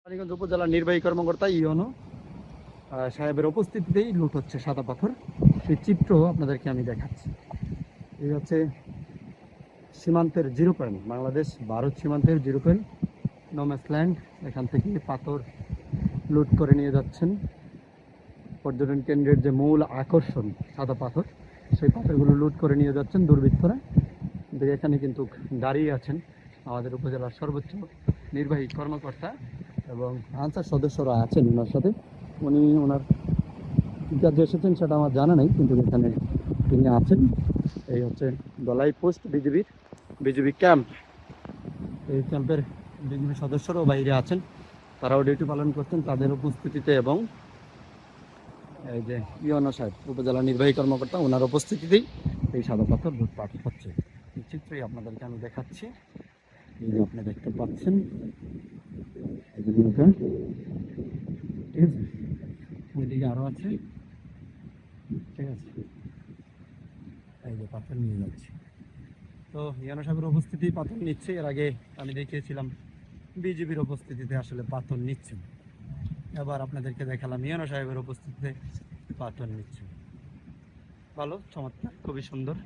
মানিকগঞ্জ উপজেলার নির্বাহী কর্মকর্তা ইউনো সাহেবের উপস্থিতিতেই লুট হচ্ছে সাদা পাথর। সেই চিত্র আপনাদেরকে আমি দেখাচ্ছি। এই হচ্ছে সীমান্তের জিরো পয়েন্ট, বাংলাদেশ ভারত সীমান্তের জিরো পয়েন্ট নোম্যান্সল্যান্ড। এখান থেকে পাথর লুট করে নিয়ে যাচ্ছেন। পর্যটন কেন্দ্রের যে মূল আকর্ষণ সাদা পাথর, সেই পাথরগুলো লুট করে নিয়ে যাচ্ছেন দুর্বৃত্তরা। কিন্তু এখানে কিন্তু দাঁড়িয়ে আছেন আমাদের উপজেলার সর্বোচ্চ নির্বাহী কর্মকর্তা এবং আনসার সদস্যরা আছেন ওনার সাথে। উনি ওনার কী কাজে এসেছেন সেটা আমার জানা নেই, কিন্তু এখানে তিনি আছেন। এই হচ্ছে গলাই পোস্ট বিজিবি ক্যাম্প। এই ক্যাম্পের বিজিবি সদস্যরাও বাইরে আছেন, তারাও ডিউটি পালন করছেন তাদের উপস্থিতিতে। এবং এই যে ইউনো সাহেব উপজেলা নির্বাহী কর্মকর্তা, ওনার উপস্থিতিতেই এই সাদা পাথর লুটপাট হচ্ছে। এই চিত্রই আপনাদেরকে আমি দেখাচ্ছি। এই যে আপনি দেখতে পাচ্ছেন, ঠিক আছে, ওইদিকে আরো আছে, ঠিক আছে। এই যে পাথর নিয়ে যাচ্ছে। তো ইয়ানো সাহেবের উপস্থিতি পাথর নিচ্ছে। এর আগে আমি দেখিয়েছিলাম বিজিবির উপস্থিতিতে আসলে পাথর নিচ্ছে। এবার আপনাদেরকে দেখালাম ইয়ানো সাহেবের উপস্থিতিতে পাথর নিচ্ছে। ভালো, চমৎকার, খুবই সুন্দর।